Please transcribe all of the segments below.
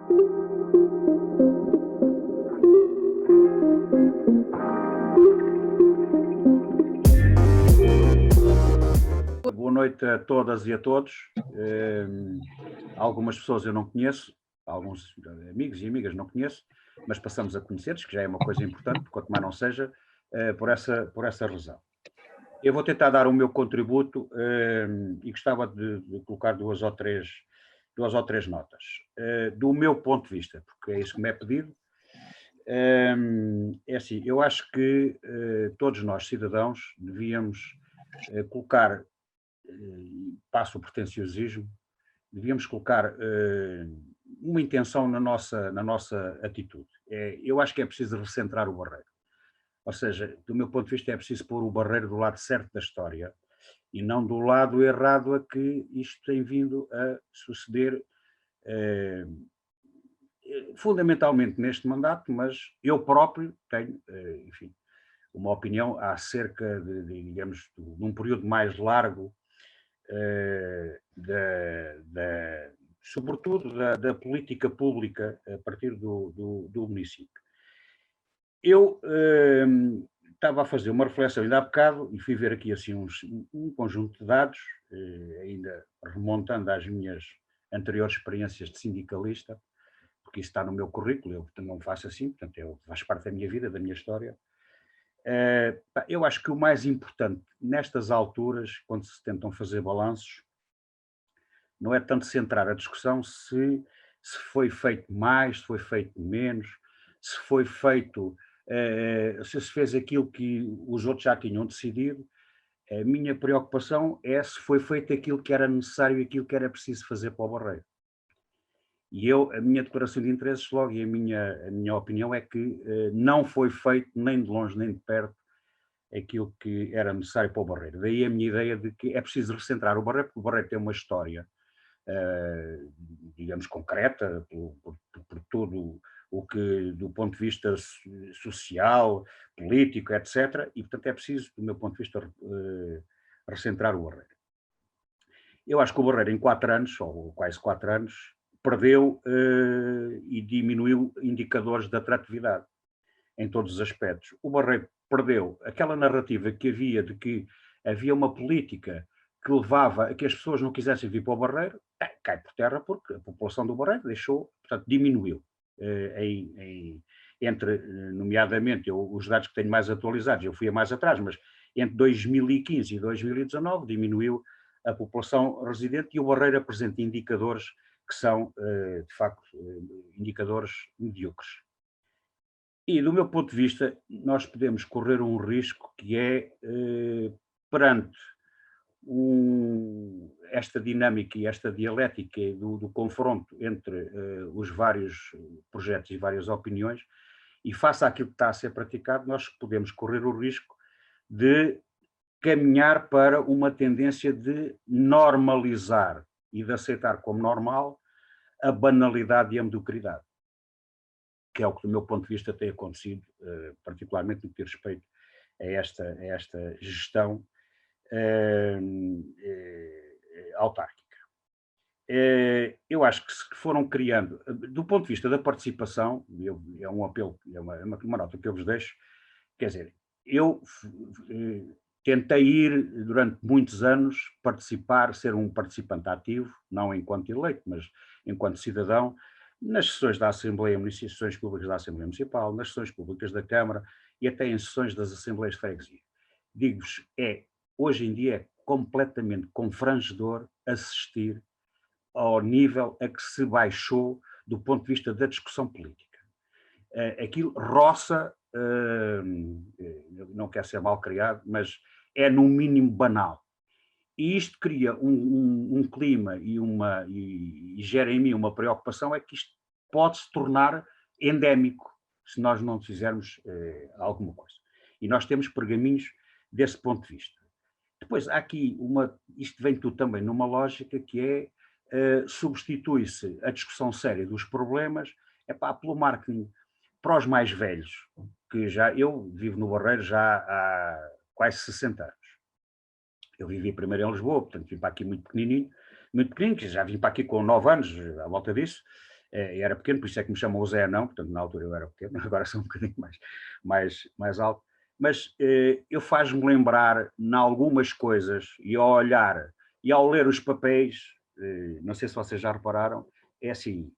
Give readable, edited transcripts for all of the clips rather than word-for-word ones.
Boa noite a todas e a todos. Algumas pessoas eu não conheço, alguns amigos e amigas não conheço, mas passamos a conhecer-nos, que já é uma coisa importante, quanto mais não seja, por essa razão. Eu vou tentar dar o meu contributo e gostava de colocar duas ou três notas. Do meu ponto de vista, porque é isso que me é pedido, é assim, eu acho que todos nós, cidadãos, devíamos colocar, passo o pretenciosismo, devíamos colocar uma intenção na nossa atitude. Eu acho que é preciso recentrar o Barreiro. Ou seja, do meu ponto de vista, é preciso pôr o Barreiro do lado certo da história e não do lado errado a que isto tem vindo a suceder, fundamentalmente neste mandato, mas eu próprio tenho, enfim, uma opinião acerca digamos, de um período mais largo, sobretudo da política pública a partir do município. Eu estava a fazer uma reflexão ainda há bocado e fui ver aqui assim um conjunto de dados, ainda remontando às minhas anteriores experiências de sindicalista, porque isso está no meu currículo, eu não faço assim, portanto faz parte da minha vida, da minha história. Eu acho que o mais importante nestas alturas, quando se tentam fazer balanços, não é tanto centrar a discussão se foi feito mais, se foi feito menos, se foi feito, se fez aquilo que os outros já tinham decidido. A minha preocupação é se foi feito aquilo que era necessário e aquilo que era preciso fazer para o Barreiro. E a minha declaração de interesses logo e a minha opinião é que não foi feito nem de longe nem de perto aquilo que era necessário para o Barreiro. Daí a minha ideia de que é preciso recentrar o Barreiro, porque o Barreiro tem uma história, digamos, concreta, por tudo o que, do ponto de vista social, político, etc. E, portanto, é preciso, do meu ponto de vista, recentrar o Barreiro. Eu acho que o Barreiro, em 4 anos, ou quase 4 anos, perdeu e diminuiu indicadores de atratividade em todos os aspectos. O Barreiro perdeu aquela narrativa que havia de que havia uma política que levava a que as pessoas não quisessem vir para o Barreiro, cai por terra porque a população do Barreiro deixou, portanto, diminuiu. Nomeadamente, os dados que tenho mais atualizados, eu fui a mais atrás, mas entre 2015 e 2019 diminuiu a população residente e o Barreiro apresenta indicadores que são, de facto, indicadores medíocres. E, do meu ponto de vista, nós podemos correr um risco que é, perante esta dinâmica e esta dialética do confronto entre os vários projetos e várias opiniões, e face àquilo que está a ser praticado, nós podemos correr o risco de caminhar para uma tendência de normalizar e de aceitar como normal a banalidade e a mediocridade, que é o que, do meu ponto de vista, tem acontecido, particularmente no que diz respeito a esta gestão autárquica. Eu acho que se foram criando, do ponto de vista da participação, é um apelo, é uma nota que eu vos deixo, quer dizer, eu tentei ir durante muitos anos participar, ser um participante ativo, não enquanto eleito, mas enquanto cidadão, nas sessões da Assembleia Municipal, sessões públicas da Assembleia Municipal, nas sessões públicas da Câmara e até em sessões das Assembleias de Freguesia. Digo-vos, hoje em dia é completamente confrangedor assistir ao nível a que se baixou do ponto de vista da discussão política. Aquilo roça, não quer ser mal criado, mas é no mínimo banal. E isto cria um clima e gera em mim uma preocupação, é que isto pode se tornar endémico se nós não fizermos alguma coisa. E nós temos pergaminhos desse ponto de vista. Depois há aqui isto vem tudo também numa lógica que é, substitui-se a discussão séria dos problemas pelo marketing para os mais velhos, que eu vivo no Barreiro já há quase 60 anos. Eu vivi primeiro em Lisboa, portanto vim para aqui muito pequenininho, que já vim para aqui com 9 anos, à volta disso, era pequeno, por isso é que me chamam o Zé Anão, portanto na altura eu era pequeno, agora sou um bocadinho mais alto, mas eu faz-me lembrar em algumas coisas, e ao olhar, e ao ler os papéis, não sei se vocês já repararam, é assim,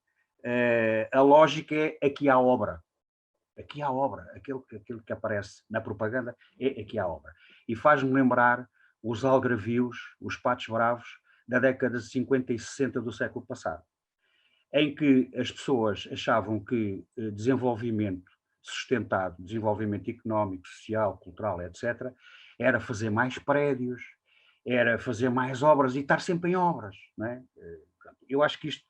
a lógica é aqui há obra. Aqui há obra, aquilo que aparece na propaganda é aqui há obra. E faz-me lembrar os algarvios, os patos bravos, da década de 50 e 60 do século passado, em que as pessoas achavam que desenvolvimento sustentado, desenvolvimento económico, social, cultural, etc., era fazer mais prédios, era fazer mais obras e estar sempre em obras. Não é? Eu acho que isto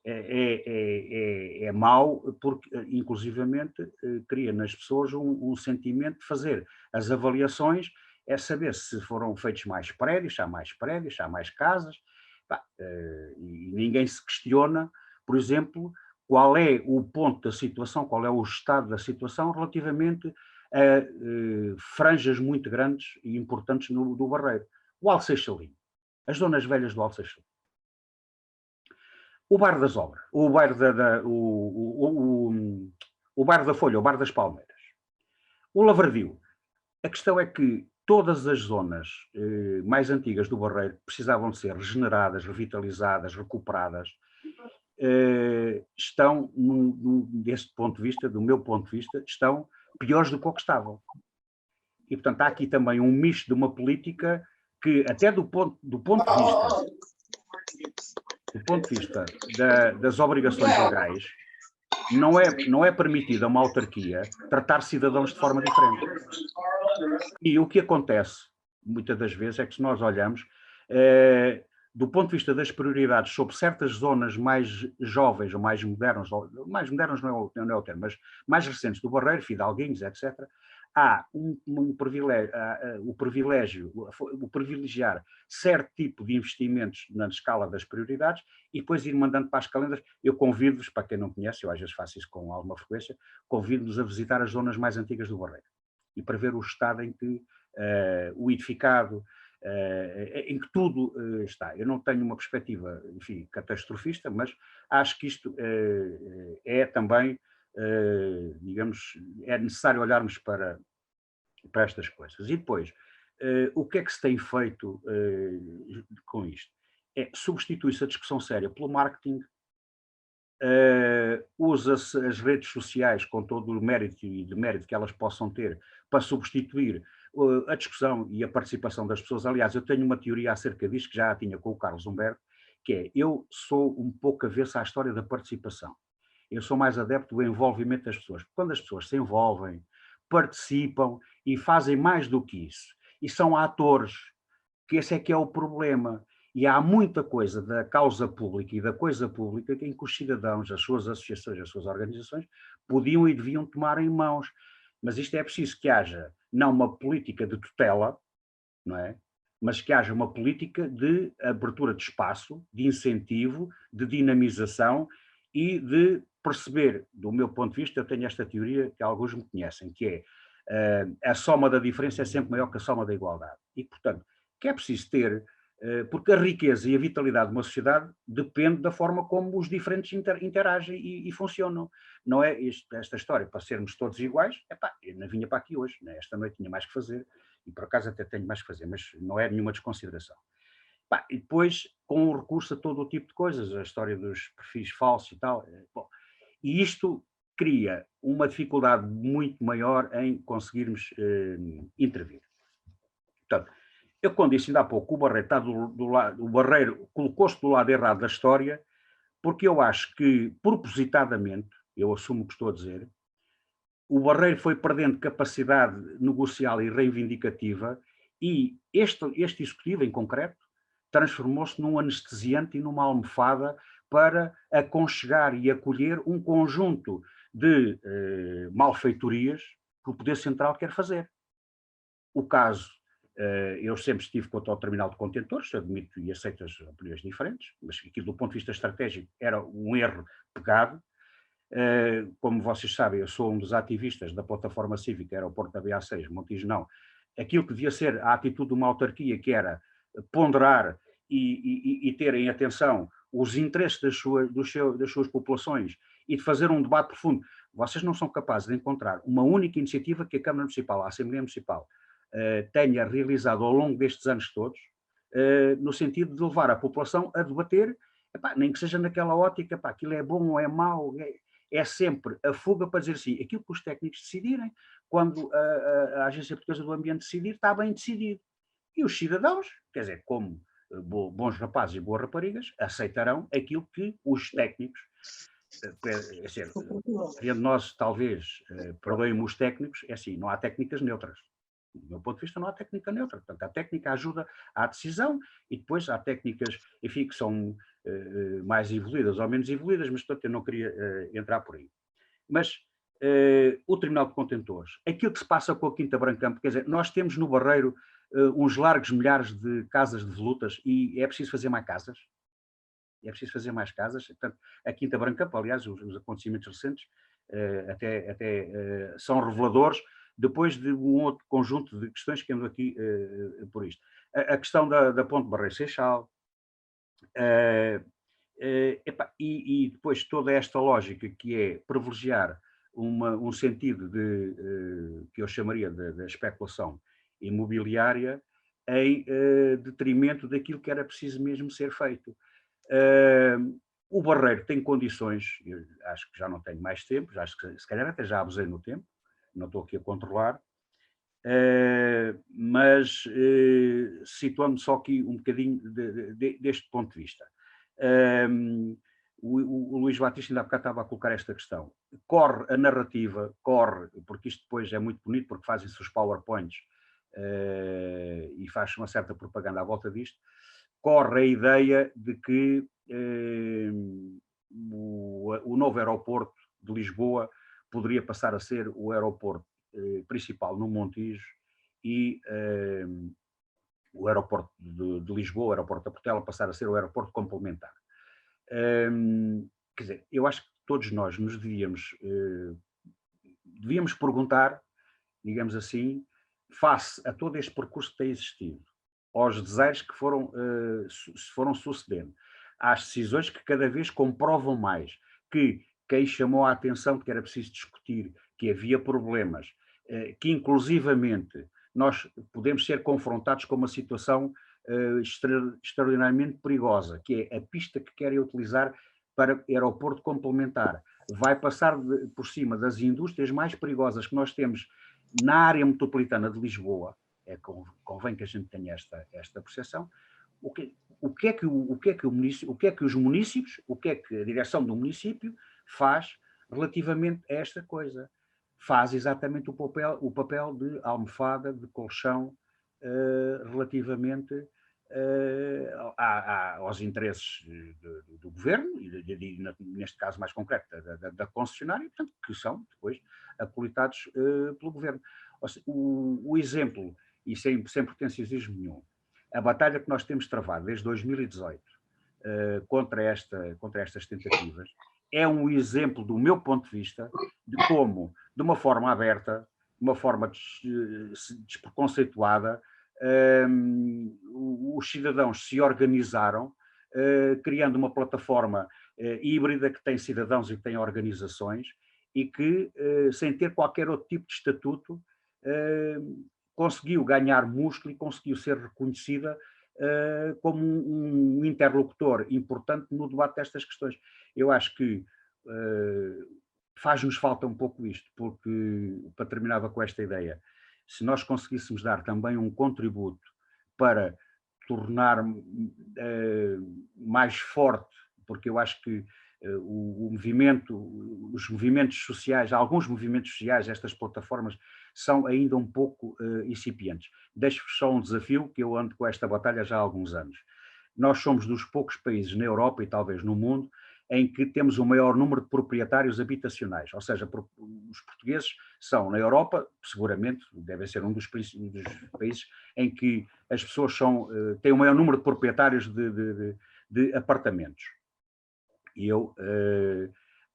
é mau, porque, inclusivamente, cria nas pessoas um sentimento de fazer as avaliações, é saber se foram feitos mais prédios, se há mais casas, e ninguém se questiona, por exemplo, qual é o ponto da situação, qual é o estado da situação relativamente a franjas muito grandes e importantes do Barreiro. O Alseixalinho, as zonas velhas do Alseixalinho. O Bar das Obras, o Bar o Bar da Folha, o Bar das Palmeiras. O Lavradio. A questão é que todas as zonas mais antigas do Barreiro precisavam de ser regeneradas, revitalizadas, recuperadas. Estão, deste ponto de vista, do meu ponto de vista, estão piores do que o que estavam. E, portanto, há aqui também um misto de uma política que, até do ponto de vista das obrigações legais, não é permitido a uma autarquia tratar cidadãos de forma diferente. E o que acontece, muitas das vezes, é que se nós olhamos, do ponto de vista das prioridades sobre certas zonas mais jovens ou mais modernas não é o termo, mas mais recentes do Barreiro, Fidalguinhos, etc., há o privilegiar certo tipo de investimentos na escala das prioridades e depois ir mandando para as calendas. Eu convido-vos, para quem não conhece, eu às vezes faço isso com alguma frequência, convido-vos a visitar as zonas mais antigas do Barreiro e para ver o estado em que o edificado, em que tudo está. Eu não tenho uma perspectiva, enfim, catastrofista, mas acho que isto é também, digamos, é necessário olharmos para estas coisas. E depois, o que é que se tem feito com isto? Substitui-se a discussão séria pelo marketing, usa-se as redes sociais com todo o mérito e demérito que elas possam ter para substituir a discussão e a participação das pessoas. Aliás, eu tenho uma teoria acerca disto que já a tinha com o Carlos Humberto, que é, eu sou um pouco avesso à história da participação. Eu sou mais adepto do envolvimento das pessoas. Quando as pessoas se envolvem, participam e fazem mais do que isso, e são atores, que esse é que é o problema. E há muita coisa da causa pública e da coisa pública em que os cidadãos, as suas associações, as suas organizações, podiam e deviam tomar em mãos. Mas isto é preciso que haja, não uma política de tutela, não é? Mas que haja uma política de abertura de espaço, de incentivo, de dinamização e de perceber, do meu ponto de vista, eu tenho esta teoria que alguns me conhecem, que é a soma da diferença é sempre maior que a soma da igualdade. E, portanto, que é preciso ter, porque a riqueza e a vitalidade de uma sociedade depende da forma como os diferentes interagem e funcionam. Não é esta história para sermos todos iguais, eu não vinha para aqui hoje, né? Esta noite tinha mais que fazer, e por acaso até tenho mais que fazer, mas não é nenhuma desconsideração. E depois, com o recurso a todo o tipo de coisas, a história dos perfis falsos e tal, bom, e isto cria uma dificuldade muito maior em conseguirmos intervir. Portanto, eu quando disse ainda há pouco, o Barreiro está do lado, o Barreiro colocou-se do lado errado da história, porque eu acho que, propositadamente, eu assumo o que estou a dizer, o Barreiro foi perdendo capacidade negocial e reivindicativa e este executivo, em concreto, transformou-se num anestesiante e numa almofada para aconchegar e acolher um conjunto de malfeitorias que o Poder Central quer fazer. O caso, eu sempre estive contra o terminal de contentores, admito e aceito as opiniões diferentes, mas aquilo do ponto de vista estratégico era um erro pegado. Como vocês sabem, eu sou um dos ativistas da plataforma cívica Aeroporto da BA6, Montijo não. Aquilo que devia ser a atitude de uma autarquia, que era ponderar e ter em atenção os interesses das suas populações e de fazer um debate profundo. Vocês não são capazes de encontrar uma única iniciativa que a Câmara Municipal, a Assembleia Municipal, tenha realizado ao longo destes anos todos, no sentido de levar a população a debater, nem que seja naquela ótica, aquilo é bom ou é mau, é sempre a fuga para dizer assim, aquilo que os técnicos decidirem, quando a Agência Portuguesa do Ambiente decidir, está bem decidido. E os cidadãos, quer dizer, como bons rapazes e boas raparigas, aceitarão aquilo que os técnicos, querendo nós talvez perdoem os técnicos, é assim, não há técnicas neutras. Do meu ponto de vista, não há técnica neutra. Portanto, a técnica ajuda à decisão e depois há técnicas, enfim, que são mais evoluídas ou menos evoluídas, mas portanto eu não queria entrar por aí. Mas o Tribunal de Contentores, aquilo que se passa com a Quinta Brancampo, quer dizer, nós temos no Barreiro uns largos milhares de casas de volutas e é preciso fazer mais casas. É preciso fazer mais casas. Portanto, a Quinta Brancampo, aliás, os acontecimentos recentes até são reveladores, depois de um outro conjunto de questões que ando aqui por isto. A questão da Ponte Barreiro-Seixal, e depois toda esta lógica que é privilegiar um sentido que eu chamaria de especulação imobiliária em detrimento daquilo que era preciso mesmo ser feito. O Barreiro tem condições, eu acho que já não tenho mais tempo, acho que se calhar até já abusei no tempo, não estou aqui a controlar, mas situando-me só aqui um bocadinho deste ponto de vista. O Luís Batista ainda há bocado estava a colocar esta questão. Corre a narrativa, porque isto depois é muito bonito, porque fazem-se os PowerPoints e faz uma certa propaganda à volta disto, corre a ideia de que o novo aeroporto de Lisboa poderia passar a ser o aeroporto principal no Montijo e o aeroporto de Lisboa, o aeroporto da Portela, passar a ser o aeroporto complementar. Quer dizer, eu acho que todos nós nos devíamos perguntar, digamos assim, face a todo este percurso que tem existido, aos desaires que se foram sucedendo, às decisões que cada vez comprovam mais que quem chamou a atenção de que era preciso discutir, que havia problemas, que inclusivamente nós podemos ser confrontados com uma situação extraordinariamente perigosa, que é a pista que querem utilizar para aeroporto complementar. Vai passar por cima das indústrias mais perigosas que nós temos na área metropolitana de Lisboa. Convém que a gente tenha esta percepção. O que é que os municípios, o que é que a direção do município faz relativamente a esta coisa? Faz exatamente o papel de almofada, de colchão, relativamente aos interesses do governo, e neste caso mais concreto da concessionária, portanto, que são depois acolitados pelo governo. Seja, o exemplo, e sem pretensiosismo nenhum, a batalha que nós temos travado desde 2018 contra estas tentativas é um exemplo, do meu ponto de vista, de como, de uma forma aberta, de uma forma despreconceituada, os cidadãos se organizaram, criando uma plataforma híbrida que tem cidadãos e que tem organizações e que, sem ter qualquer outro tipo de estatuto, conseguiu ganhar músculo e conseguiu ser reconhecida como um interlocutor importante no debate destas questões. Eu acho que faz-nos falta um pouco isto, porque, para terminava com esta ideia, se nós conseguíssemos dar também um contributo para tornar mais forte, porque eu acho que os movimentos sociais, alguns movimentos sociais, estas plataformas, são ainda um pouco incipientes. Deixo-vos só um desafio, que eu ando com esta batalha já há alguns anos. Nós somos dos poucos países na Europa e talvez no mundo em que temos o maior número de proprietários habitacionais, ou seja, os portugueses são, na Europa, seguramente, devem ser um dos países em que as pessoas têm o maior número de proprietários de apartamentos. E eu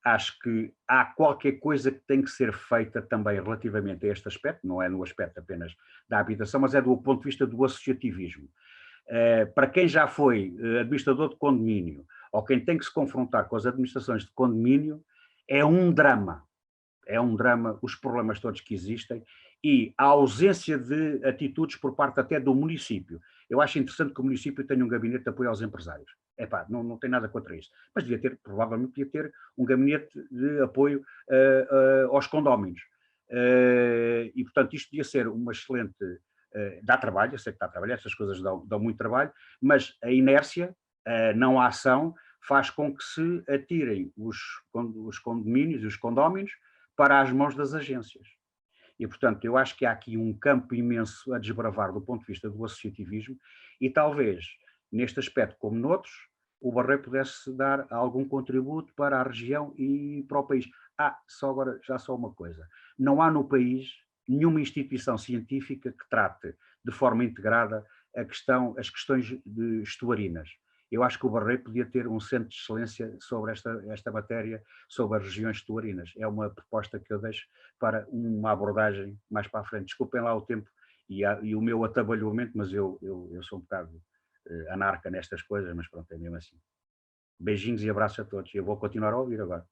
acho que há qualquer coisa que tem que ser feita também relativamente a este aspecto, não é no aspecto apenas da habitação, mas é do ponto de vista do associativismo. Para quem já foi administrador de condomínio, ou quem tem que se confrontar com as administrações de condomínio, é um drama. É um drama os problemas todos que existem e a ausência de atitudes por parte até do município. Eu acho interessante que o município tenha um gabinete de apoio aos empresários. Epá, não tem nada contra isso. Mas devia ter, provavelmente devia ter um gabinete de apoio aos condóminos. E, portanto, isto devia ser uma excelente... dá trabalho, eu sei que dá trabalho, essas coisas dão muito trabalho, mas a inércia, a não a ação, faz com que se atirem os condomínios e os condóminos para as mãos das agências. E, portanto, eu acho que há aqui um campo imenso a desbravar do ponto de vista do associativismo e talvez, neste aspecto como noutros, o Barreiro pudesse dar algum contributo para a região e para o país. Já só uma coisa. Não há no país nenhuma instituição científica que trate de forma integrada as questões de estuarinas. Eu acho que o Barreiro podia ter um centro de excelência sobre esta matéria, sobre as regiões estuarinas. É uma proposta que eu deixo para uma abordagem mais para a frente. Desculpem lá o tempo e o meu atabalhamento, mas eu sou um bocado anarca nestas coisas, mas pronto, é mesmo assim. Beijinhos e abraços a todos. Eu vou continuar a ouvir agora.